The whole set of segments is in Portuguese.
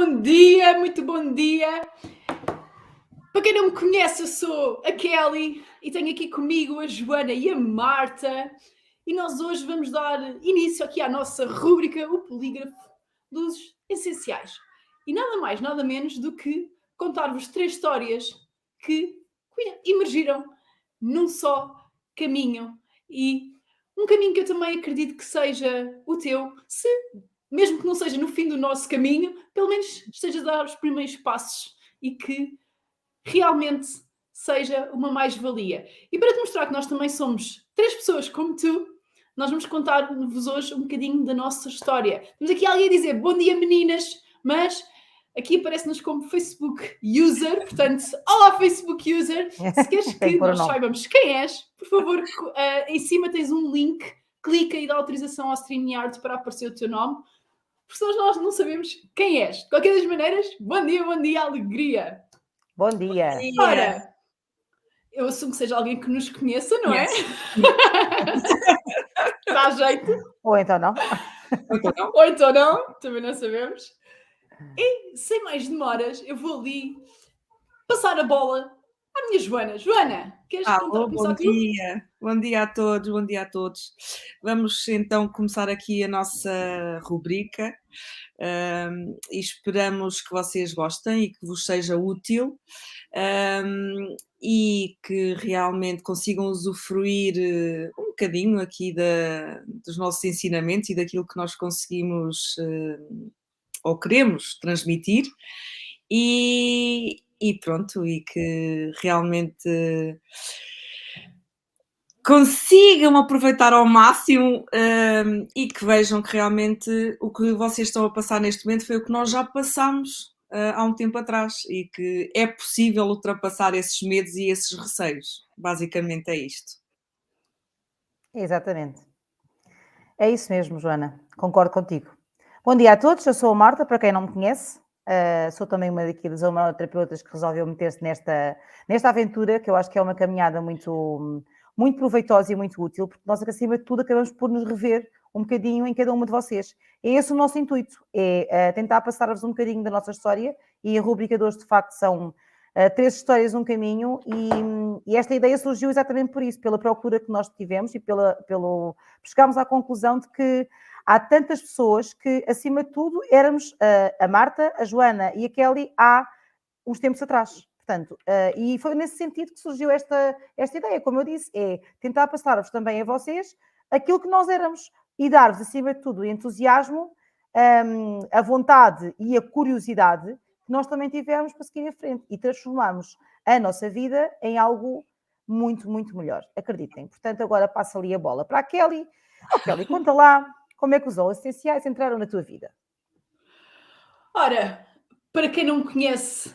bom dia, muito bom dia. Para quem não me conhece, eu sou a Kelly e tenho aqui comigo a Joana e a Marta. E nós hoje vamos dar início aqui à nossa rúbrica, o Polígrafo dos Essenciais. E nada mais, nada menos do que contar-vos 3 histórias que emergiram num só caminho. E um caminho que eu também acredito que seja o teu, se mesmo que não seja no fim do nosso caminho, pelo menos esteja a dar os primeiros passos e que realmente seja uma mais-valia. E para te mostrar que nós também somos 3 pessoas como tu, nós vamos contar-vos hoje um bocadinho da nossa história. Temos aqui alguém a dizer bom dia meninas, mas aqui aparece-nos como Facebook User, portanto, olá Facebook User, se queres que nós saibamos quem és, por favor, em cima tens um link, clica e dá autorização ao StreamYard para aparecer o teu nome, porque senão nós não sabemos quem és. De qualquer das maneiras, bom dia, alegria! Bom dia! Ora, eu assumo que seja alguém que nos conheça, não é? Dá jeito. Ou então não. Ou então não, também não sabemos. E, sem mais demoras, eu vou ali passar a bola à minha Joana. Joana, queres começar tu? Bom dia a todos. Vamos então começar aqui a nossa rubrica e esperamos que vocês gostem e que vos seja útil e que realmente consigam usufruir um bocadinho aqui dos nossos ensinamentos e daquilo que nós conseguimos ou queremos transmitir e pronto, e que realmente consigam aproveitar ao máximo e que vejam que realmente o que vocês estão a passar neste momento foi o que nós já passámos há um tempo atrás e que é possível ultrapassar esses medos e esses receios. Basicamente é isto. Exatamente. É isso mesmo, Joana. Concordo contigo. Bom dia a todos, eu sou a Marta, para quem não me conhece. Sou também uma daqueles hormonoterapeutas que resolveu meter-se nesta aventura, que eu acho que é uma caminhada muito, muito proveitosa e muito útil, porque nós, acima de tudo, acabamos por nos rever um bocadinho em cada uma de vocês. É esse o nosso intuito, é tentar passar-vos um bocadinho da nossa história, e a rubrica de hoje, de facto, são 3 histórias, um caminho, e esta ideia surgiu exatamente por isso, pela procura que nós tivemos e chegámos à conclusão de que há tantas pessoas que, acima de tudo, éramos a Marta, a Joana e a Kelly há uns tempos atrás. Portanto, e foi nesse sentido que surgiu esta ideia, como eu disse, é tentar passar-vos também a vocês aquilo que nós éramos e dar-vos, acima de tudo, o entusiasmo, a vontade e a curiosidade que nós também tivemos para seguir em frente e transformarmos a nossa vida em algo muito, muito melhor. Acreditem. Portanto, agora passo ali a bola para a Kelly. Kelly, conta lá como é que os óleos essenciais entraram na tua vida. Ora, para quem não me conhece,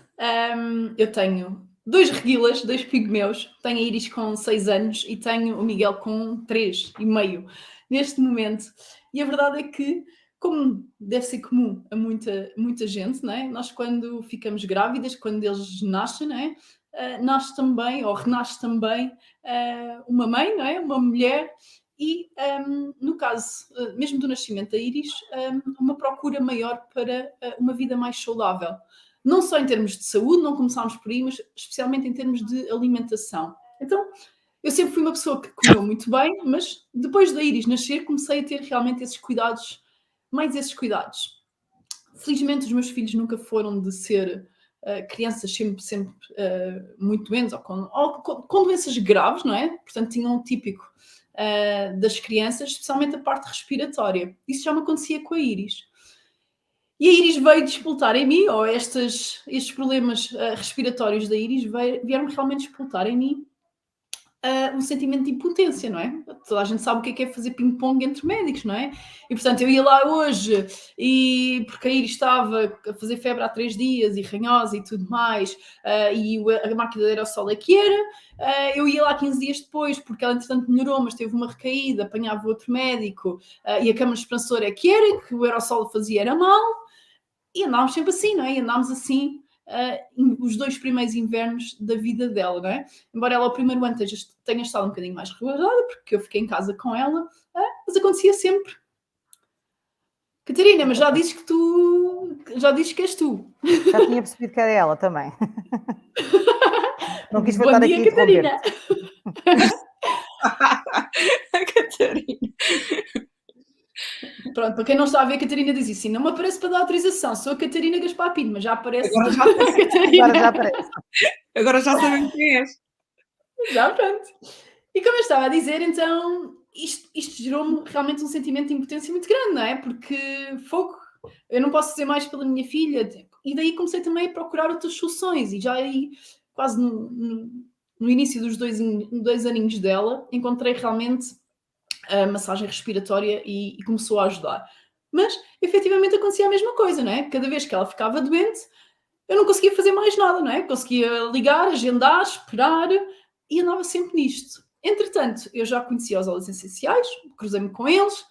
eu tenho 2 reguilas, 2 pigmeus. Tenho a Iris com 6 anos e tenho o Miguel com 3,5 neste momento. E a verdade é que, como deve ser comum a muita gente, não é? Nós, quando ficamos grávidas, quando eles nascem, não é? Nasce também, ou renasce também, uma mãe, não é? Uma mulher. E, no caso, mesmo do nascimento da Iris, uma procura maior para uma vida mais saudável. Não só em termos de saúde, não começámos por aí, mas especialmente em termos de alimentação. Então, eu sempre fui uma pessoa que comeu muito bem, mas depois da Iris nascer, comecei a ter realmente esses cuidados. Felizmente, os meus filhos nunca foram de ser crianças sempre muito doentes ou com doenças graves, não é? Portanto, tinham um típico das crianças, especialmente a parte respiratória. Isso já me acontecia com a Iris. E a Iris veio despoltar em mim, ou estes problemas respiratórios da Iris vieram realmente despoltar em mim um sentimento de impotência, não é? Toda a gente sabe o que é fazer ping-pong entre médicos, não é? E, portanto, eu ia lá hoje, e porque a Iris estava a fazer febre há 3 dias, e ranhosa e tudo mais, e a máquina de aerossol é que era, eu ia lá 15 dias depois, porque ela, entretanto, melhorou, mas teve uma recaída, apanhava outro médico, e a câmara expansora é que era, que o aerossol fazia era mal, e andávamos sempre assim, não é? E andámos assim os 2 primeiros invernos da vida dela, não é? Embora ela, o primeiro ano, tenha estado um bocadinho mais resguardada, porque eu fiquei em casa com ela, mas acontecia sempre Catarina, mas já dizes que tu. Já dizes que és tu. Já tinha percebido que era ela também. Não quis Bom voltar dia, aqui a Catarina. interromper-te. A Catarina. Pronto, para quem não está a ver, a Catarina diz isso. Não me aparece para dar autorização. Sou a Catarina Gaspar Pinto, mas já aparece Agora já a Catarina. Agora já aparece. Agora já sabemos quem és. Já, pronto. E como eu estava a dizer, então, isto gerou-me realmente um sentimento de impotência muito grande, não é? Porque, fogo, eu não posso dizer mais pela minha filha. E daí comecei também a procurar outras soluções. E já aí, quase no início dos 2 aninhos dela, encontrei realmente a massagem respiratória e começou a ajudar. Mas, efetivamente, acontecia a mesma coisa, não é? Cada vez que ela ficava doente, eu não conseguia fazer mais nada, não é? Conseguia ligar, agendar, esperar e andava sempre nisto. Entretanto, eu já conhecia os óleos essenciais, cruzei-me com eles,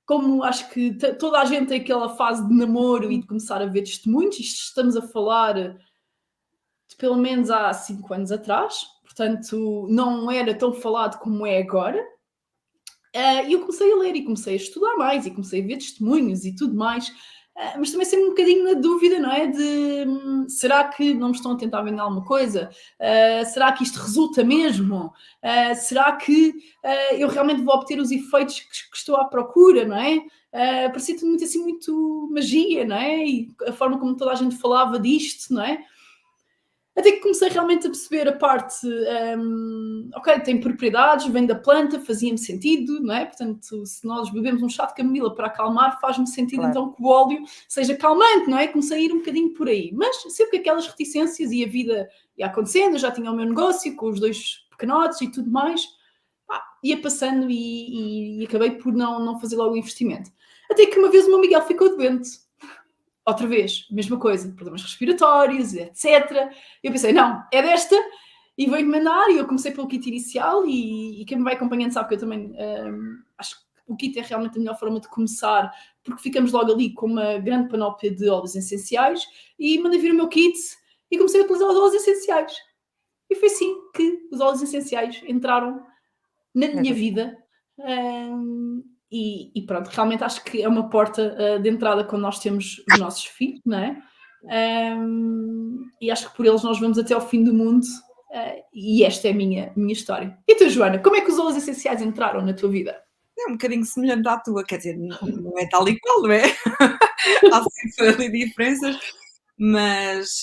como acho que toda a gente tem aquela fase de namoro e de começar a ver testemunhos, isto estamos a falar de pelo menos há 5 anos atrás, portanto não era tão falado como é agora. E eu comecei a ler e comecei a estudar mais e comecei a ver testemunhos e tudo mais, mas também sempre um bocadinho na dúvida, não é? De será que não me estão a tentar vender alguma coisa? Será que isto resulta mesmo? Será que eu realmente vou obter os efeitos que estou à procura, não é? Parecia tudo muito assim, muito magia, não é? E a forma como toda a gente falava disto, não é? Até que comecei realmente a perceber a parte, ok, tem propriedades, vem da planta, fazia-me sentido, não é? Portanto, se nós bebemos um chá de camomila para acalmar, faz-me sentido Claro. então que o óleo seja calmante, não é? Comecei a ir um bocadinho por aí. Mas sempre que aquelas reticências e a vida ia acontecendo, eu já tinha o meu negócio com os 2 pequenotes e tudo mais, ia passando e acabei por não fazer logo o investimento. Até que uma vez o meu Miguel ficou doente. Outra vez, mesma coisa, problemas respiratórios, etc. Eu pensei, não, é desta, e vou encomendar, e eu comecei pelo kit inicial, e quem me vai acompanhando sabe que eu também acho que o kit é realmente a melhor forma de começar, porque ficamos logo ali com uma grande panóplia de óleos essenciais, e mandei vir o meu kit, e comecei a utilizar os óleos essenciais. E foi assim que os óleos essenciais entraram na minha vida. E pronto, realmente acho que é uma porta de entrada quando nós temos os nossos filhos, não é? E acho que por eles nós vamos até ao fim do mundo. E esta é a minha história. E tu, Joana, como é que os óleos essenciais entraram na tua vida? É um bocadinho semelhante à tua, quer dizer, não é tal e qual, não é? Há sempre ali diferenças, mas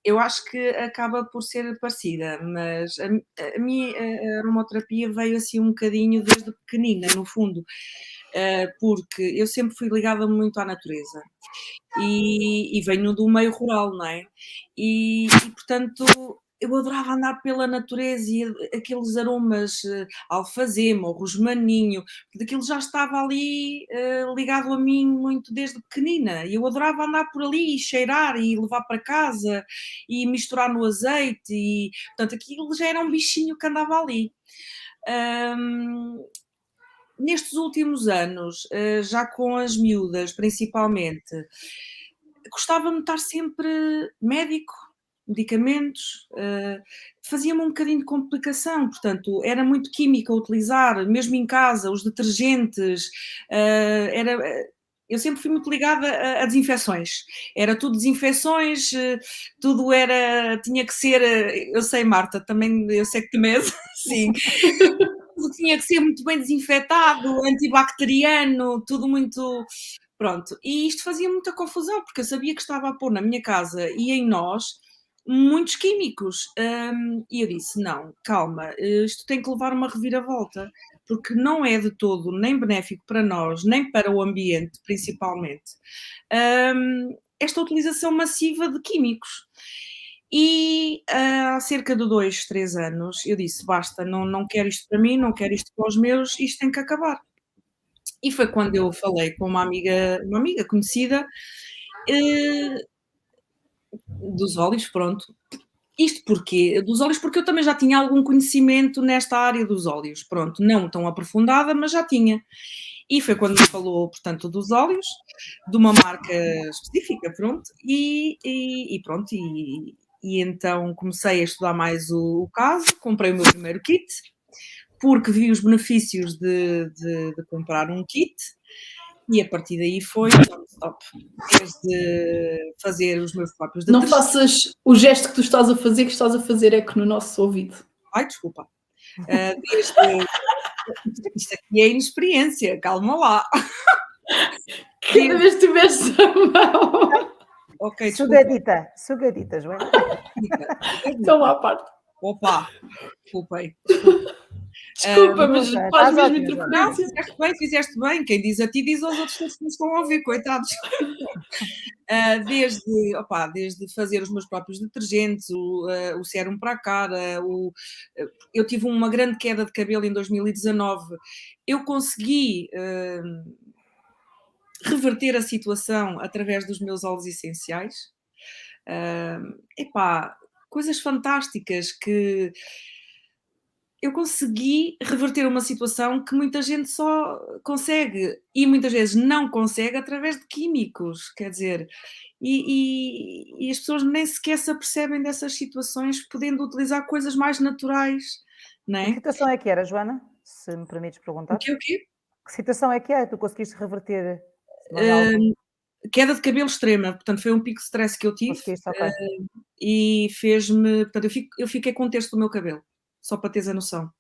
eu acho que acaba por ser parecida, mas a minha aromaterapia veio assim um bocadinho desde pequenina, no fundo, porque eu sempre fui ligada muito à natureza e venho do meio rural, não é? E portanto eu adorava andar pela natureza e aqueles aromas, alfazema, o rosmaninho, aquilo já estava ali ligado a mim muito desde pequenina. E eu adorava andar por ali e cheirar e levar para casa e misturar no azeite. E, portanto, aquilo já era um bichinho que andava ali. Nestes últimos anos, já com as miúdas principalmente, gostava-me de estar sempre médico, medicamentos, fazia-me um bocadinho de complicação, portanto, era muito química a utilizar, mesmo em casa, os detergentes, eu sempre fui muito ligada a desinfecções, era tudo desinfecções, tudo era, tinha que ser, eu sei Marta, também, eu sei que também é assim, tudo tinha que ser muito bem desinfetado, antibacteriano, tudo muito... Pronto, e isto fazia muita confusão, porque eu sabia que estava a pôr na minha casa e em nós muitos químicos. E eu disse: não, calma, isto tem que levar uma reviravolta, porque não é de todo nem benéfico para nós, nem para o ambiente, principalmente, esta utilização massiva de químicos. E há cerca de 2, 3 anos eu disse: basta, não quero isto para mim, não quero isto para os meus, isto tem que acabar. E foi quando eu falei com uma amiga conhecida, dos óleos, pronto. Isto porquê? Dos óleos, porque eu também já tinha algum conhecimento nesta área dos óleos, pronto, não tão aprofundada, mas já tinha. E foi quando me falou, portanto, dos óleos, de uma marca específica, pronto, e pronto, e então comecei a estudar mais o caso, comprei o meu primeiro kit, porque vi os benefícios de comprar um kit, E a partir daí foi non-stop. Desde fazer os meus próprios Não detergentes. faças o gesto que tu estás a fazer, que estás a fazer eco no nosso ouvido. Ai, desculpa. Desde... Isto aqui é inexperiência, calma lá. Cada vez que tu mexes a mão. Ok, desculpa. Sugadita, Joana. Então lá à parte. Opa, desculpem. Desculpa, mas Joana, faz estás mesmo ótima, Joana. Não, interferência. fizeste bem. Quem diz a ti diz aos outros todos que nos estão a ouvir, coitados. Desde fazer os meus próprios detergentes, o sérum para a cara, eu tive uma grande queda de cabelo em 2019. Eu consegui reverter a situação através dos meus óleos essenciais. Coisas fantásticas que eu consegui reverter uma situação que muita gente só consegue e muitas vezes não consegue através de químicos, quer dizer, e as pessoas nem sequer se apercebem dessas situações podendo utilizar coisas mais naturais, não Que é? situação é que era, Joana? Se me permites perguntar. O quê? Que situação é que era? Tu conseguiste reverter? Não é algo... Queda de cabelo extrema, portanto foi um pico de stress que eu tive Conseguiste, ok. e fez-me, portanto eu fiquei com um terço do meu cabelo, só para teres a noção.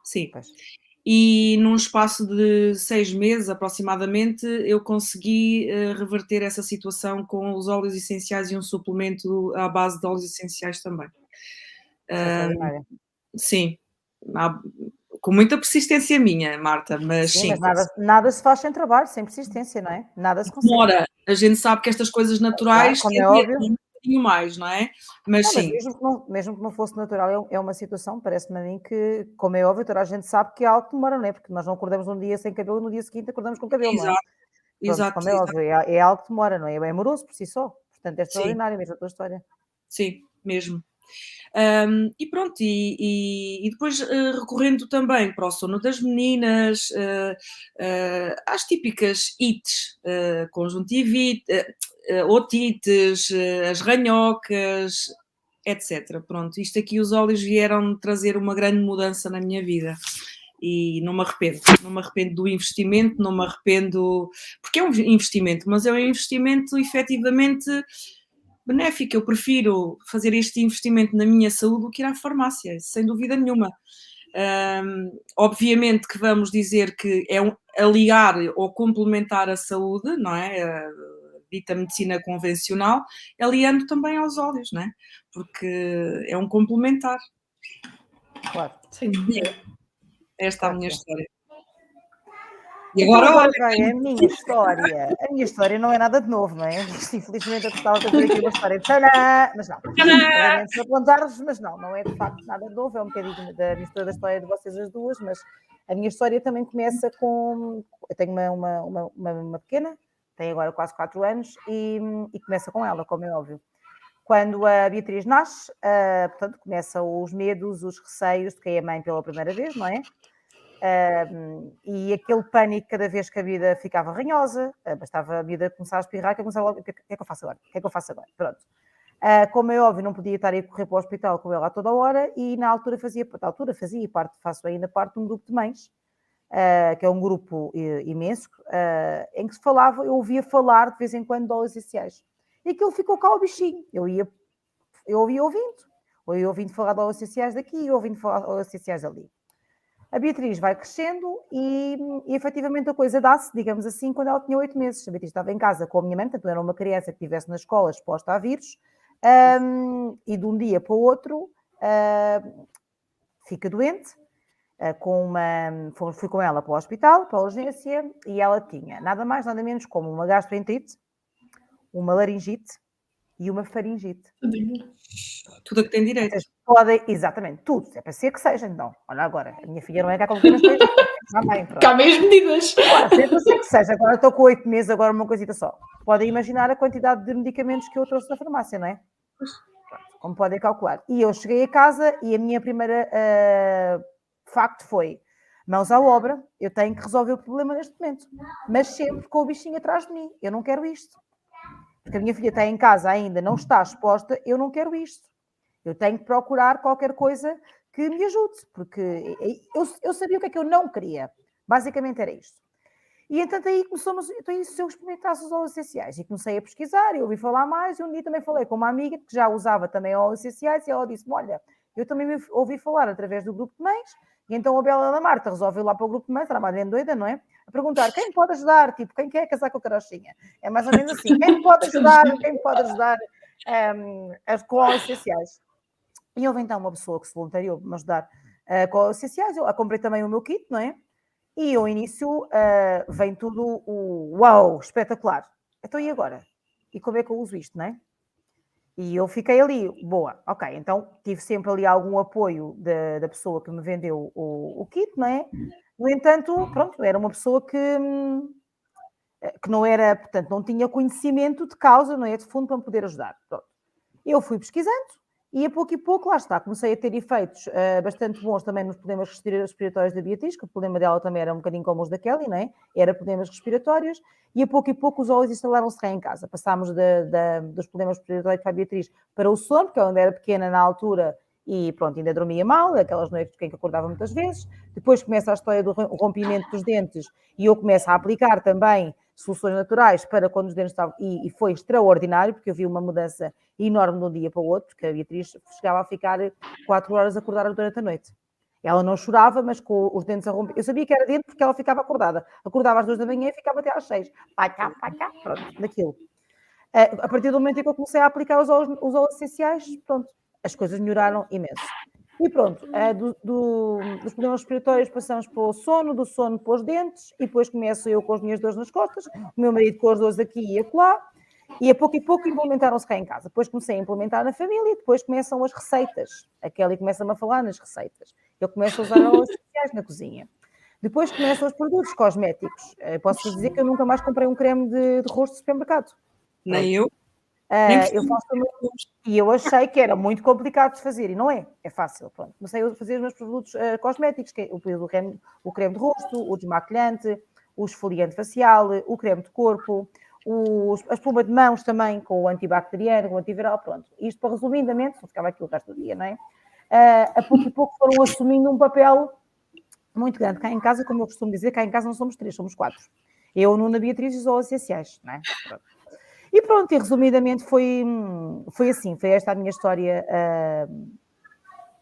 Sim. Pois. E num espaço de 6 meses aproximadamente eu consegui reverter essa situação com os óleos essenciais e um suplemento à base de óleos essenciais também. Extraordinária. Sim, com muita persistência minha, Marta, mas Sim, sim. mas nada se faz sem trabalho, sem persistência, não é? Nada se consegue. Demora, a gente sabe que estas coisas naturais Claro, como é óbvio. um pouquinho mais, não é? Mas Não, mas sim. mesmo que não fosse natural, é uma situação, parece-me a mim que, como é óbvio, toda a gente sabe que é algo que demora, não é? Porque nós não acordamos um dia sem cabelo e no dia seguinte acordamos com cabelo, não é? Pronto, Exato, como é óbvio, é algo que demora, não é? É amoroso por si só. Portanto, é extraordinário mesmo a tua história. Sim, mesmo. E pronto, e depois recorrendo também para o sono das meninas, às típicas ites, conjuntivite, otites, as ranhocas, etc. Pronto, isto aqui os óleos vieram trazer uma grande mudança na minha vida. E não me arrependo do investimento, não me arrependo, porque é um investimento, mas é um investimento efetivamente benéfico. Eu prefiro fazer este investimento na minha saúde do que ir à farmácia, sem dúvida nenhuma. Obviamente que vamos dizer que é aliar ou complementar a saúde, não é? A dita medicina convencional, aliando também aos óleos, não é? Porque é um complementar. Claro. Sem dúvida. Esta é a minha história. E então agora vem a minha história. A minha história não é nada de novo, não é? Infelizmente eu gostava de fazer aqui uma história de tcharam, mas não. Lamento só contar-vos, mas não é de facto nada de novo, é um bocadinho da mistura da história de vocês as duas, mas a minha história também começa com... Eu tenho uma pequena, tem agora quase 4 anos, e começa com ela, como é óbvio. Quando a Beatriz nasce, portanto, começam os medos, os receios de quem é mãe pela primeira vez, não é? E aquele pânico cada vez que a vida ficava ranhosa, bastava a vida começar a espirrar, que eu começava logo, o que é que eu faço agora? O que é que eu faço agora? Pronto. Como é óbvio, não podia estar a correr para o hospital com ela a toda hora e na altura faço ainda parte de um grupo de mães, que é um grupo imenso, em que se falava, eu ouvia falar de vez em quando de óleos essenciais. E aquilo ficou cá ao bichinho. Eu ouvia ouvindo falar de óleos essenciais daqui e ouvindo falar de óleos essenciais ali. A Beatriz vai crescendo e efetivamente a coisa dá-se, digamos assim, quando ela tinha 8 meses. A Beatriz estava em casa com a minha mãe, portanto era uma criança que estivesse na escola exposta a vírus, e de um dia para o outro fica doente. Fui com ela para o hospital, para a urgência, e ela tinha nada mais, nada menos como uma gastroenterite, uma laringite e uma faringite. Tudo a que tem direito. Vocês podem, exatamente, tudo. É para ser que seja, então. Olha agora, a minha filha não é cá com pequenas coisas. Cá meio as medidas. É para ser que seja. Agora estou com 8 meses, agora uma coisita só. Podem imaginar a quantidade de medicamentos que eu trouxe da farmácia, não é? Como podem calcular. E eu cheguei a casa e a minha primeira facto foi mãos à obra, eu tenho que resolver o problema neste momento. Mas sempre com o bichinho atrás de mim. Eu não quero isto. Porque a minha filha está em casa ainda, não está exposta, eu não quero isto. Eu tenho que procurar qualquer coisa que me ajude, porque eu sabia o que é que eu não queria. Basicamente era isto. E então aí então isso se eu experimentasse os óleos essenciais e comecei a pesquisar, e ouvi falar mais, e um dia também falei com uma amiga que já usava também óleos essenciais, e ela disse-me, olha, eu também ouvi falar através do grupo de mães, e então a Bela da Marta resolveu ir lá para o grupo de mães, era uma doida, não é? A perguntar, quem me pode ajudar? Tipo, quem quer casar com a carochinha? É mais ou menos assim, quem me pode ajudar com óleos essenciais? E houve então uma pessoa que se voluntariou para me ajudar com óleos essenciais, eu comprei também o meu kit, não é? E ao início vem tudo uau, espetacular. Então e agora? E como é que eu uso isto, não é? E eu fiquei ali, boa, ok, então tive sempre ali algum apoio da pessoa que me vendeu o kit, não é? No entanto, pronto, era uma pessoa que não era, portanto, não tinha conhecimento de causa, não é? De fundo para me poder ajudar. Pronto. Eu fui pesquisando e a pouco e pouco, lá está, comecei a ter efeitos bastante bons também nos problemas respiratórios da Beatriz, que o problema dela também era um bocadinho como os da Kelly, não é? Era problemas respiratórios, e a pouco os óleos instalaram-se cá em casa. Passámos dos problemas respiratórios para a Beatriz para o sono, porque ela ainda era pequena na altura e pronto, ainda dormia mal, aquelas noites que acordava muitas vezes. Depois começa a história do rompimento dos dentes e eu começo a aplicar também soluções naturais para quando os dentes estavam... E foi extraordinário, porque eu vi uma mudança enorme de um dia para o outro, porque a Beatriz chegava a ficar 4 horas acordada durante a noite. Ela não chorava, mas com os dentes a romper. Eu sabia que era dente porque ela ficava acordada. Acordava às 2 da manhã e ficava até às 6. Pá cá, pronto, daquilo. A partir do momento em que eu comecei a aplicar os óleos essenciais, pronto, as coisas melhoraram imenso. E pronto, dos problemas respiratórios passamos para o sono, do sono para os dentes, e depois começo eu com as minhas dores nas costas, o meu marido com as dores aqui e acolá, e a pouco e pouco implementaram-se cá em casa. Depois comecei a implementar na família, e depois começam as receitas. A Kelly começa-me a falar nas receitas. Eu começo a usar óleos essenciais na cozinha. Depois começam os produtos cosméticos. Posso dizer que eu nunca mais comprei um creme de rosto de supermercado. Nem eu. Eu faço e eu achei que era muito complicado de fazer, e não é, é fácil. Pronto. Comecei a fazer os meus produtos cosméticos, que é o creme de rosto, o desmaquilhante, o esfoliante facial, o creme de corpo, a espuma de mãos também, com o antibacteriano, com o antiviral, pronto. Isto, para resumidamente, só ficava aqui o resto do dia, não é? A pouco e pouco foram assumindo um papel muito grande. Cá em casa, como eu costumo dizer, cá em casa não somos 3, somos 4. Eu, Nuna, Beatriz e os óleos essenciais, não é? Pronto. E pronto, e resumidamente foi assim, foi esta a minha história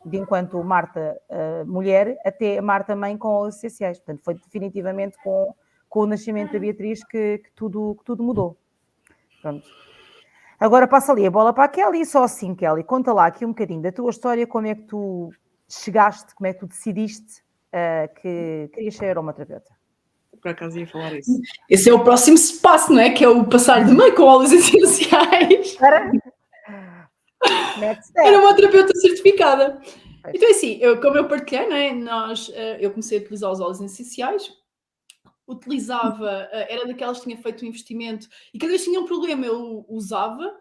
de enquanto Marta mulher até a Marta mãe com óleos essenciais. Portanto, foi definitivamente com o nascimento da Beatriz que tudo mudou. Pronto. Agora passa ali a bola para a Kelly, só assim, Kelly, conta lá aqui um bocadinho da tua história, como é que tu chegaste, como é que tu decidiste que querias ser aromaterapeuta. Por acaso ia falar isso. Esse é o próximo passo, não é? Que é o passar de mãe com óleos essenciais Para uma terapeuta certificada. Então, assim, como eu partilhei, não é? Eu comecei a utilizar os óleos essenciais, utilizava, era daquelas que tinha feito um investimento e cada vez tinha um problema, eu usava,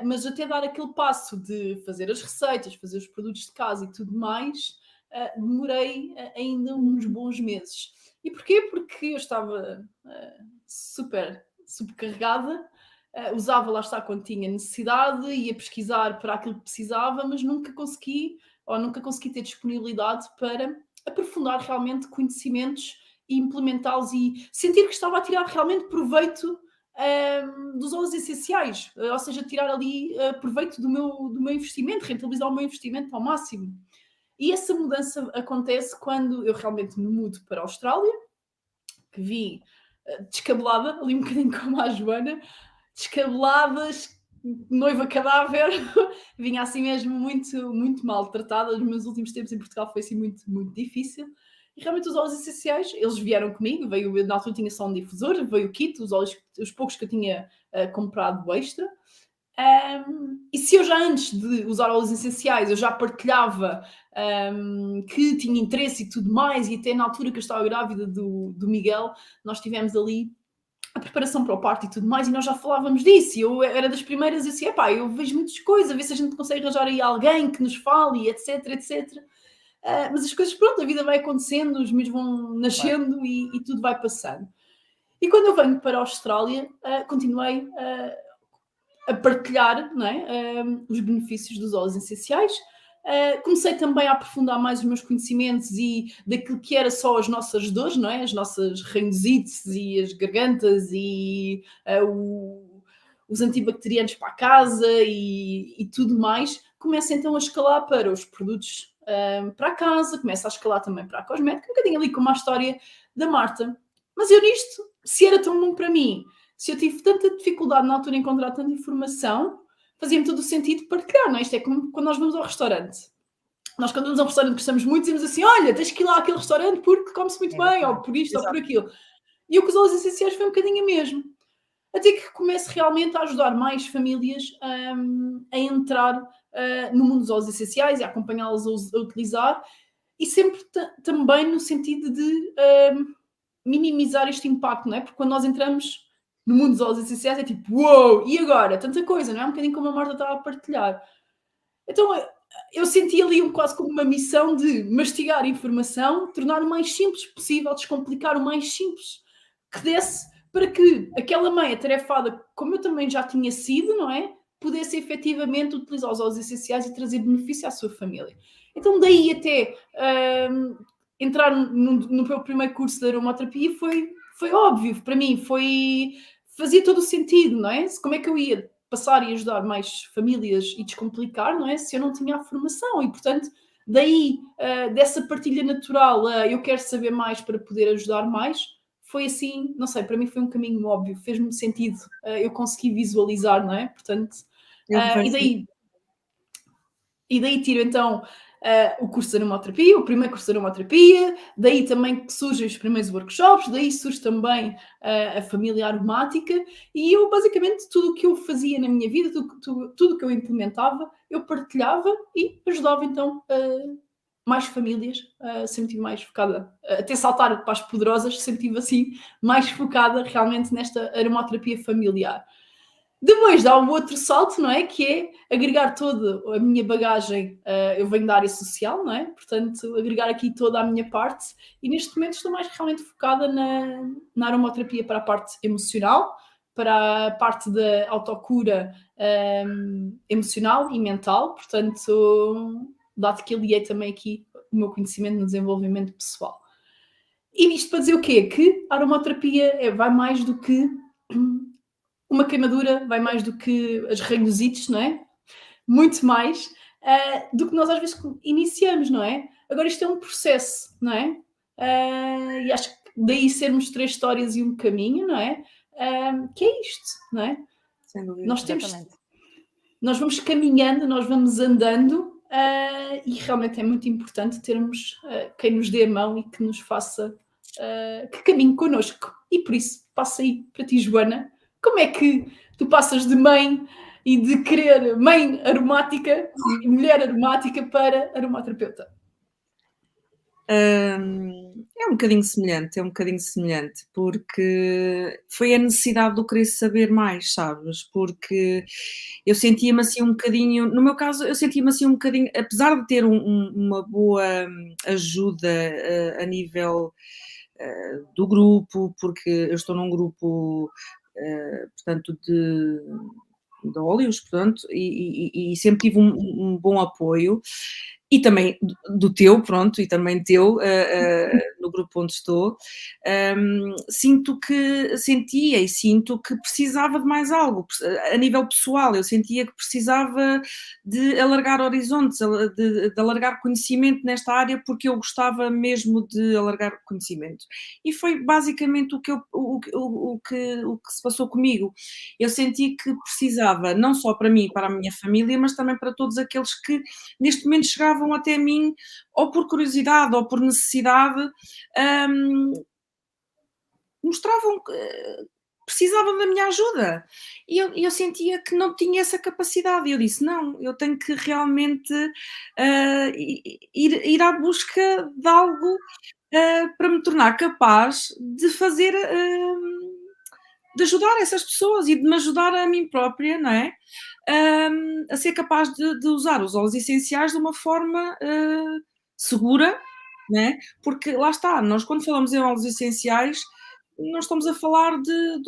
mas até dar aquele passo de fazer as receitas, fazer os produtos de casa e tudo mais, demorei ainda uns bons meses. E porquê? Porque eu estava super carregada, usava, lá está, quando tinha necessidade, ia pesquisar para aquilo que precisava, mas nunca consegui ter disponibilidade para aprofundar realmente conhecimentos e implementá-los e sentir que estava a tirar realmente proveito dos óleos essenciais, ou seja, tirar ali proveito do meu investimento, rentabilizar o meu investimento ao máximo. E essa mudança acontece quando eu realmente me mudo para a Austrália, que vim descabelada, ali um bocadinho como a Joana, descabeladas, noiva cadáver, vinha assim mesmo muito, muito maltratada. Nos meus últimos tempos em Portugal foi assim muito, muito difícil. E realmente os óleos essenciais, eles vieram comigo, na altura tinha só um difusor, veio o kit, os poucos que eu tinha comprado extra. E se eu já antes de usar óleos essenciais eu já partilhava que tinha interesse e tudo mais, e até na altura que eu estava grávida do Miguel, nós tivemos ali a preparação para o parto e tudo mais, e nós já falávamos disso, e eu era das primeiras, eu disse, eu vejo muitas coisas, a ver se a gente consegue arranjar aí alguém que nos fale, etc, etc. Mas as coisas, pronto, a vida vai acontecendo, os meus vão nascendo e tudo vai passando. E quando eu venho para a Austrália, continuei a partilhar, não é? Os benefícios dos óleos essenciais. Comecei também a aprofundar mais os meus conhecimentos e daquilo que era só as nossas dores, não é? As nossas rinozites e as gargantas e os antibacterianos para a casa e tudo mais. Começa então a escalar para os produtos para a casa, começa a escalar também para a cosmética, um bocadinho ali como a história da Marta. Mas eu nisto, se era tão bom para mim, se eu tive tanta dificuldade na altura em encontrar tanta informação, fazia-me todo o sentido partilhar, não é? Isto é como quando nós vamos ao restaurante. Nós, quando vamos a um restaurante, gostamos muito, dizemos assim: olha, tens que ir lá àquele restaurante porque come-se muito bem, ou por isto, ou por aquilo. E o que os óleos essenciais foi um bocadinho mesmo. Até que comece realmente a ajudar mais famílias a entrar no mundo dos óleos essenciais e a acompanhá-las a utilizar, e sempre também no sentido de minimizar este impacto, não é? Porque quando nós entramos no mundo dos óleos essenciais é tipo, uou, e agora? Tanta coisa, não é? Um bocadinho como a Marta estava a partilhar. Então eu senti ali quase como uma missão de mastigar a informação, tornar o mais simples possível, descomplicar o mais simples que desse, para que aquela mãe atarefada, como eu também já tinha sido, não é? Pudesse efetivamente utilizar os óleos essenciais e trazer benefício à sua família. Então daí até entrar no meu primeiro curso de aromaterapia foi óbvio para mim, fazia todo o sentido, não é? Como é que eu ia passar e ajudar mais famílias e descomplicar, não é? Se eu não tinha a formação. E, portanto, daí, dessa partilha natural, eu quero saber mais para poder ajudar mais, foi assim, não sei, para mim foi um caminho óbvio, fez-me sentido, eu consegui visualizar, não é? Portanto, e daí tiro então o curso de aromaterapia, o primeiro curso de aromaterapia, daí também surgem os primeiros workshops, daí surge também a família aromática, e eu basicamente tudo o que eu fazia na minha vida, tudo o que eu implementava, eu partilhava e ajudava então mais famílias, sempre estive mais focada, até saltar para as poderosas, sempre estive assim mais focada realmente nesta aromaterapia familiar. Depois dá um outro salto, não é? Que é agregar toda a minha bagagem, eu venho da área social, não é? Portanto, agregar aqui toda a minha parte, e neste momento estou mais realmente focada na aromaterapia para a parte emocional, para a parte da autocura emocional e mental, portanto, dado que aliei também aqui o meu conhecimento no desenvolvimento pessoal. E isto para dizer o quê? Que a aromaterapia vai mais do que uma queimadura, vai mais do que as ranhosites, não é? Muito mais do que nós às vezes iniciamos, não é? Agora isto é um processo, não é? E acho que daí sermos 3 histórias e um caminho, não é? Que é isto, não é? Sem dúvida. Nós vamos caminhando, nós vamos andando e realmente é muito importante termos quem nos dê a mão e que nos faça, que caminhe connosco. E por isso, passo aí para ti, Joana. Como é que tu passas de mãe e de querer mãe aromática e mulher aromática para aromaterapeuta? É um bocadinho semelhante, porque foi a necessidade de eu querer saber mais, sabes? Porque eu sentia-me assim um bocadinho, no meu caso, eu sentia-me assim um bocadinho, apesar de ter uma boa ajuda a nível do grupo, porque eu estou num grupo, portanto, de óleos, portanto, e sempre tive um bom apoio, e também do teu, pronto, e também teu, no grupo onde estou, sinto que precisava de mais algo, a nível pessoal, eu sentia que precisava de alargar horizontes, de alargar conhecimento nesta área, porque eu gostava mesmo de alargar conhecimento. E foi basicamente o que se passou comigo. Eu senti que precisava, não só para mim e para a minha família, mas também para todos aqueles que neste momento chegavam até mim, ou por curiosidade ou por necessidade, mostravam que precisavam da minha ajuda. E eu sentia que não tinha essa capacidade. E eu disse, não, eu tenho que realmente ir à busca de algo para me tornar capaz de fazer, de ajudar essas pessoas e de me ajudar a mim própria, não é? A ser capaz de usar os óleos essenciais de uma forma segura, não é? Porque lá está, nós quando falamos em óleos essenciais, nós estamos a falar de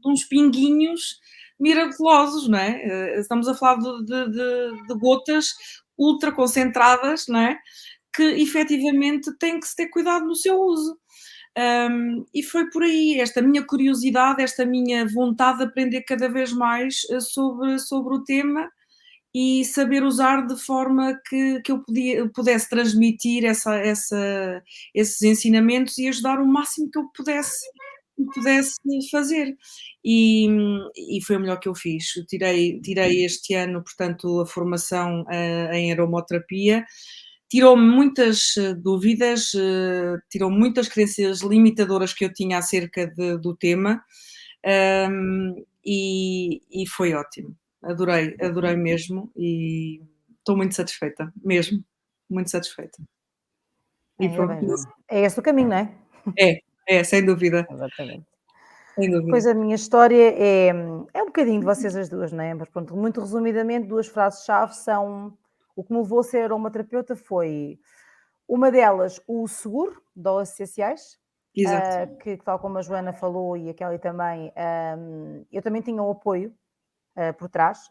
uns pinguinhos miraculosos, não é? Estamos a falar de gotas ultra concentradas, não é? Que efetivamente tem que se ter cuidado no seu uso. E foi por aí, esta minha curiosidade, esta minha vontade de aprender cada vez mais sobre o tema e saber usar de forma que eu pudesse transmitir esses ensinamentos e ajudar o máximo que eu pudesse fazer. E foi o melhor que eu fiz. Tirei este ano, portanto, a formação em aromoterapia. Tirou-me muitas dúvidas, tirou muitas crenças limitadoras que eu tinha acerca do tema, e foi ótimo. Adorei mesmo e estou muito satisfeita, mesmo, muito satisfeita. E pronto. Bem, é esse o caminho, não é? Sem dúvida. Exatamente. Sem dúvida. Pois a minha história é um bocadinho de vocês as duas, não é? Mas pronto, muito resumidamente, 2 frases-chave são o que me levou a ser aromaterapeuta foi uma delas, o seguro de óleos essenciais, que tal como a Joana falou e a Kelly também, eu também tinha um apoio por trás,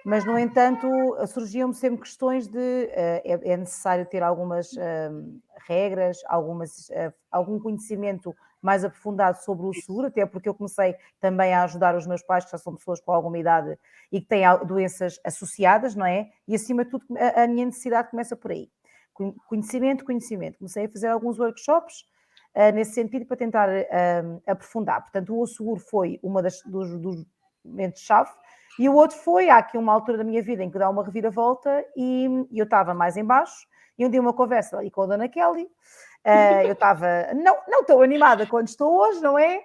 mas no entanto surgiam-me sempre questões de é necessário ter algumas regras, algum conhecimento mais aprofundado sobre o seguro, até porque eu comecei também a ajudar os meus pais, que já são pessoas com alguma idade e que têm doenças associadas, não é? E acima de tudo a minha necessidade começa por aí. Conhecimento. Comecei a fazer alguns workshops nesse sentido para tentar aprofundar. Portanto, o seguro foi uma dos momentos-chave. E o outro foi, há aqui uma altura da minha vida em que dá uma reviravolta e eu estava mais em baixo e um dia uma conversa ali com a Dona Kelly, eu estava não tão animada quando estou hoje, não é?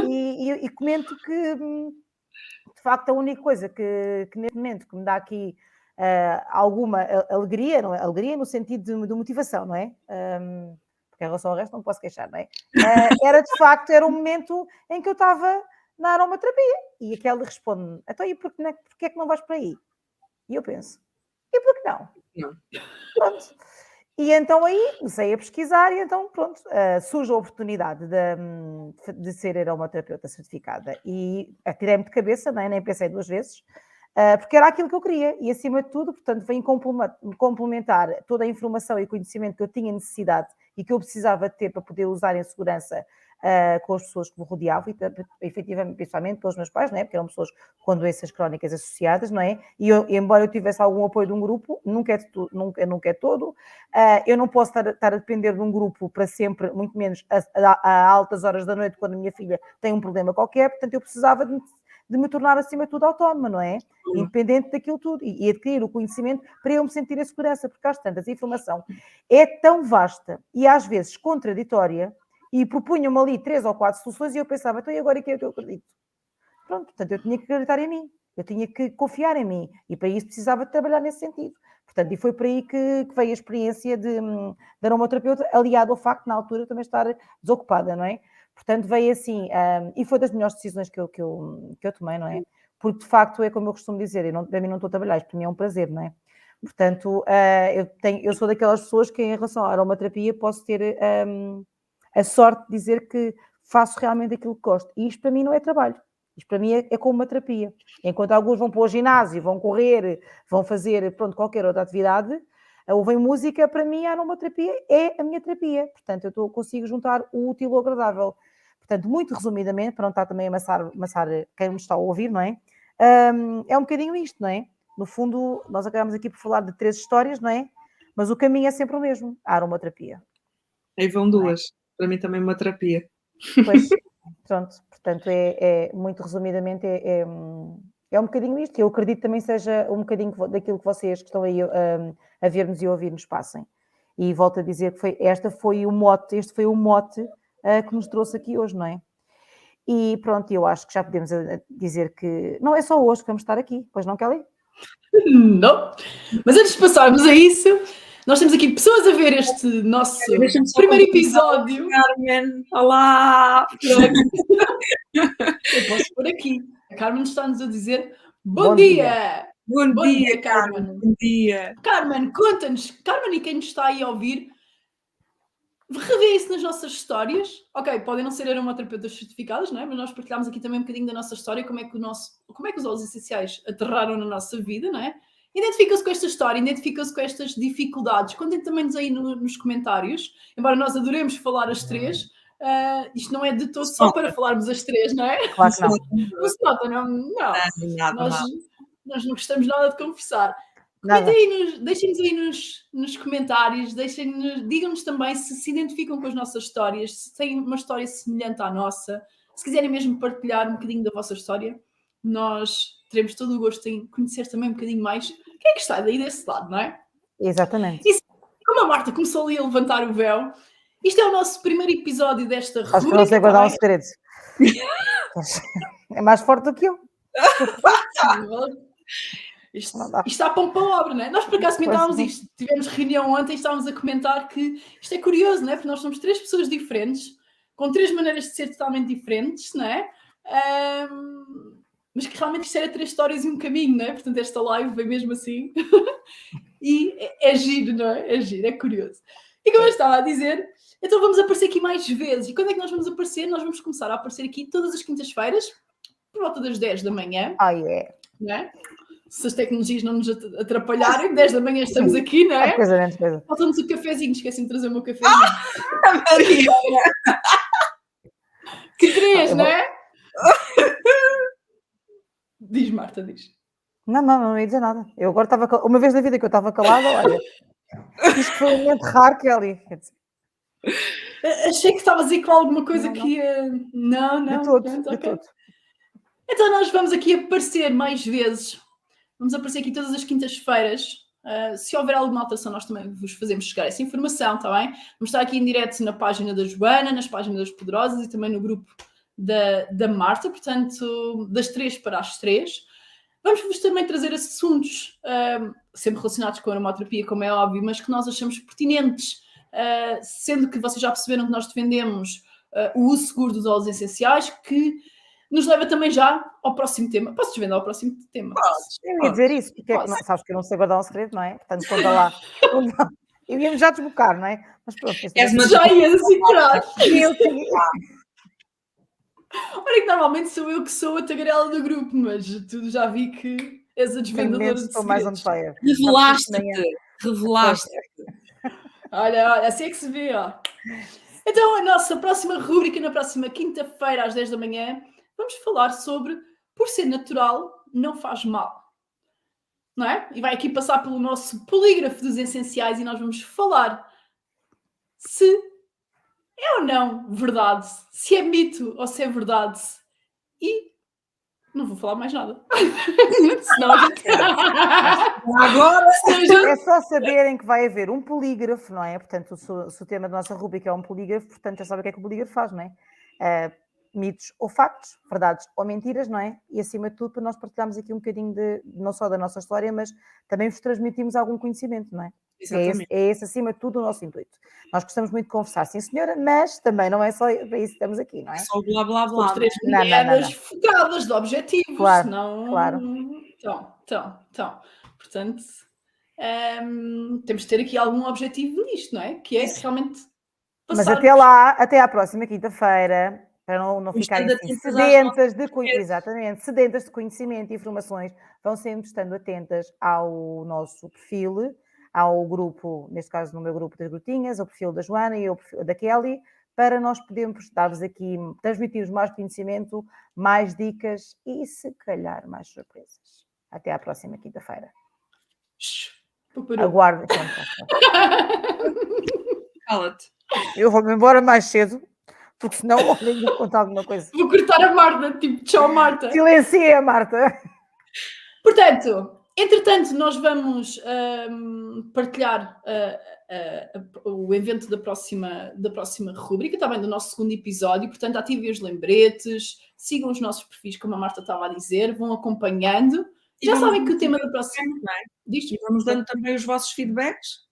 E comento que, de facto, a única coisa que neste momento que me dá aqui alguma alegria, não é? Alegria no sentido de motivação, não é? Porque em relação ao resto não posso queixar, não é? Era um momento em que eu estava na aromaterapia. E aquela responde-me, então e porquê é que não vais para aí? E eu penso, e por que não? Não. Pronto. E então aí comecei a pesquisar e então pronto, surge a oportunidade de ser aromaterapeuta certificada e atirei-me de cabeça, não é? Nem pensei 2 vezes, porque era aquilo que eu queria e acima de tudo, portanto, vem complementar toda a informação e conhecimento que eu tinha necessidade e que eu precisava ter para poder usar em segurança com as pessoas que me rodeavam e efetivamente, principalmente pelos meus pais, não é? Porque eram pessoas com doenças crónicas associadas, não é? E embora eu tivesse algum apoio de um grupo, nunca é todo, eu não posso estar a depender de um grupo para sempre, muito menos a altas horas da noite, quando a minha filha tem um problema qualquer, portanto eu precisava de me tornar acima de tudo autónoma, não é? Independente daquilo tudo e adquirir o conhecimento para eu me sentir em segurança, porque às tantas a informação é tão vasta e às vezes contraditória e propunham-me ali 3 ou 4 soluções e eu pensava, então e agora o que é que eu acredito? Pronto, portanto eu tinha que acreditar em mim, eu tinha que confiar em mim e para isso precisava de trabalhar nesse sentido. Portanto, e foi por aí que veio a experiência de aromaterapeuta, aliado ao facto de na altura eu também estar desocupada, não é? Portanto, veio assim, e foi das melhores decisões que eu tomei, não é? Porque de facto é como eu costumo dizer, para mim não estou a trabalhar, isto para mim é um prazer, não é? Portanto, eu sou daquelas pessoas que em relação à aromaterapia posso ter a sorte de dizer que faço realmente aquilo que gosto. E isto para mim não é trabalho. Isto para mim é como uma terapia. Enquanto alguns vão para o ginásio, vão correr, vão fazer qualquer outra atividade, ouvem música, para mim a aromaterapia é a minha terapia. Portanto, eu consigo juntar o útil ao agradável. Portanto, muito resumidamente, para não estar também a amassar quem me está a ouvir, não é? É um bocadinho isto, não é? No fundo, nós acabamos aqui por falar de 3 histórias, não é? Mas o caminho é sempre o mesmo, a aromaterapia. Aí vão 2. Para mim também é uma terapia. Pois, pronto, portanto, muito resumidamente, é um bocadinho isto. Eu acredito também seja um bocadinho daquilo que vocês que estão aí a ver-nos e a ouvir-nos passem. E volto a dizer que este foi o mote que nos trouxe aqui hoje, não é? E pronto, eu acho que já podemos dizer que não é só hoje que vamos estar aqui, pois não, Kelly? Não, mas antes de passarmos a isso, nós temos aqui pessoas a ver este nosso primeiro episódio. Carmen, olá! Eu posso por aqui. A Carmen está-nos a dizer bom dia! Bom dia, Carmen! Bom dia! Carmen, conta-nos, Carmen e quem nos está aí a ouvir, revêem-se nas nossas histórias. Ok, podem não ser aromaterapeutas certificadas, não é? Mas nós partilhamos aqui também um bocadinho da nossa história, como é que os óleos essenciais aterraram na nossa vida, não é? Identificam-se com esta história, identificam-se com estas dificuldades. Contem também-nos aí nos comentários, embora nós adoremos falar as três, isto não é de todo só para falarmos as três, não é? Claro que não. Não se nota, não. Nada. Nós não gostamos nada de conversar. Nada. Deixem-nos aí nos comentários, digam-nos também se identificam com as nossas histórias, se têm uma história semelhante à nossa, se quiserem mesmo partilhar um bocadinho da vossa história, nós teremos todo o gosto em conhecer também um bocadinho mais quem é que está daí desse lado, não é? Exatamente. E como a Marta começou ali a levantar o véu, isto é o nosso primeiro episódio desta rubrica. Acho que não sei guardar um segredo. É mais forte do que eu. Isto está pão para a obra, não é? Nós por acaso comentávamos isto, tivemos reunião ontem e estávamos a comentar que isto é curioso, não é? Porque nós somos 3 pessoas diferentes, com 3 maneiras de ser totalmente diferentes, não é? Mas que realmente isto era 3 histórias e um caminho, não é? Portanto, esta live vem mesmo assim. E é giro, não é? É giro, é curioso. E como eu estava a dizer, então vamos aparecer aqui mais vezes. E quando é que nós vamos aparecer? Nós vamos começar a aparecer aqui todas as quintas-feiras, por volta das 10 da manhã. Não é? Se as tecnologias não nos atrapalharem, 10 da manhã estamos aqui, não é? Falta-nos o cafezinho, esqueci-me de trazer o meu cafezinho. Que querias, não é? Diz, Marta, diz. Não ia dizer nada. Eu agora estava... Uma vez na vida que eu estava calada, olha... Isto foi um momento raro, Kelly. Achei que estavas aí com alguma coisa que ia... Não. De todo. Então nós vamos aqui aparecer mais vezes. Vamos aparecer aqui todas as quintas-feiras. Se houver alguma alteração, nós também vos fazemos chegar essa informação, está bem? Vamos estar aqui em direto na página da Joana, nas páginas das Poderosas e também no grupo da Marta, portanto, das 3 para as 3. Vamos-vos também trazer assuntos sempre relacionados com a aromaterapia, como é óbvio, mas que nós achamos pertinentes, sendo que vocês já perceberam que nós defendemos o uso seguro dos óleos essenciais, que nos leva também já ao próximo tema. Posso desvendar ao próximo tema? Eu ia dizer isso, porque sabes que eu não sei guardar um segredo, não é? Portanto, conta lá. Eu ia-me já desbocar, não é? Mas pronto. Já ias entrar. Olha que normalmente sou eu que sou a tagarela do grupo, mas tu já vi que és a desvendadora de segredos. Mais on fire. Revelaste. Olha, assim é que se vê, ó. Então, a nossa próxima rúbrica, na próxima quinta-feira, às 10 da manhã, vamos falar sobre por ser natural, não faz mal. Não é? E vai aqui passar pelo nosso polígrafo dos essenciais e nós vamos falar se é ou não verdade, se é mito ou se é verdade. E não vou falar mais nada. Senão a gente... Agora é só saberem que vai haver um polígrafo, não é? Portanto, se o tema da nossa rubrica é um polígrafo, portanto, já sabem o que é que o polígrafo faz, não é? Mitos ou factos, verdades ou mentiras, não é? E acima de tudo, para nós partilharmos aqui um bocadinho não só da nossa história, mas também vos transmitimos algum conhecimento, não é? É esse, acima de tudo, o nosso intuito. Nós gostamos muito de conversar, sim senhora, mas também não é só para isso que estamos aqui, não é? Só blá blá blá. Somos 3 mulheres focadas de objetivos. Claro, não... claro. Então. Portanto, temos de ter aqui algum objetivo nisto, não é? Que é realmente passar... Mas até lá, até à próxima quinta-feira, para não ficarem assim, sedentas de conhecimento e informações, vão sempre estando atentas ao nosso perfil, ao grupo, neste caso no meu grupo das Grutinhas, ao perfil da Joana e ao perfil da Kelly, para nós podermos dar-vos aqui, transmitir-vos mais conhecimento, mais dicas e, se calhar, mais surpresas. Até à próxima quinta-feira. Aguardem. Cala-te. Eu vou-me embora mais cedo, porque senão olhem de contar alguma coisa. Vou cortar a Marta, tipo, tchau, Marta. Silencia, Marta. Portanto, entretanto, nós vamos partilhar o evento da próxima rubrica, também do nosso segundo episódio. Portanto, ativem os lembretes, sigam os nossos perfis, como a Marta estava a dizer, vão acompanhando. Já sabem que o tema da próxima... E vamos dando também os vossos feedbacks.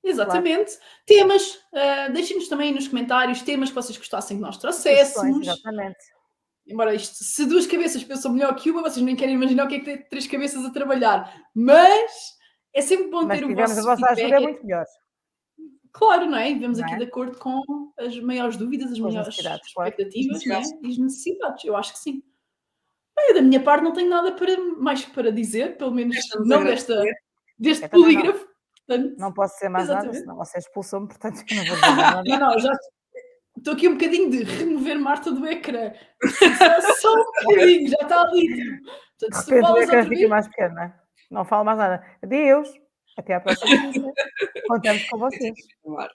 Exatamente. Claro. Temas, deixem-nos também nos comentários temas que vocês gostassem que nós trouxéssemos. Exatamente. Embora isto, se 2 cabeças pensam melhor que uma, vocês nem querem imaginar o que é ter 3 cabeças a trabalhar. Mas é sempre bom ter o vosso feedback. Mas a vossa ajuda é muito melhor. Claro, não é? E vemos aqui de acordo com as maiores dúvidas, as maiores expectativas, claro. Não é? E as necessidades. Eu acho que sim. Eu, da minha parte, não tenho nada mais para dizer, pelo menos Resta-nos não agradecer. deste Eu também não. polígrafo. Portanto, Não posso dizer mais nada, exatamente. senão você expulsou-me, portanto eu não vou dizer mais nada. Não, já estou aqui um bocadinho de remover Marta do ecrã. Só um bocadinho, já está ali. Tipo. Portanto, De se tu repente o falas ecrã outra fica vez, mais pequeno, não é? Não falo mais nada. Adeus. Até à próxima quinta. Contamos com vocês. Marta.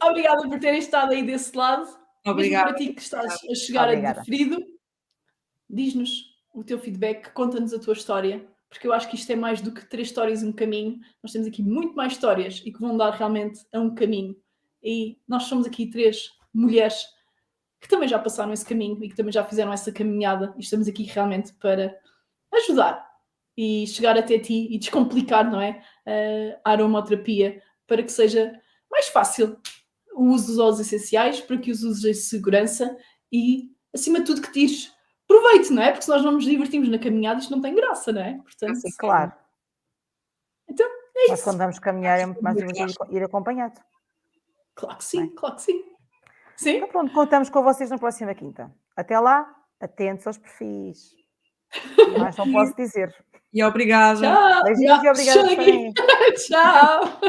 obrigada por terem estado aí desse lado. Mesmo Obrigada. para ti que estás a chegar a Obrigada. deferido, diz-nos o teu feedback, conta-nos a tua história, porque eu acho que isto é mais do que 3 histórias e um caminho. Nós temos aqui muito mais histórias e que vão dar realmente a um caminho. E nós somos aqui 3 mulheres que também já passaram esse caminho e que também já fizeram essa caminhada e estamos aqui realmente para ajudar e chegar até ti e descomplicar, não é? A aromaterapia para que seja mais fácil o uso dos óleos essenciais, para que os uses em segurança e, acima de tudo, que tires proveito, não é? Porque se nós não nos divertimos na caminhada, isto não tem graça, não é? Portanto, Sim. Claro. então, Nós isso. quando vamos caminhar é muito mais divertido ir acompanhado. Claro que sim, claro que sim. Sim? Então pronto, contamos com vocês na próxima quinta. Até lá, atentos aos perfis. Mais não posso dizer. E obrigada. Tchau! Beijinhos e obrigada por estarem aí. Tchau!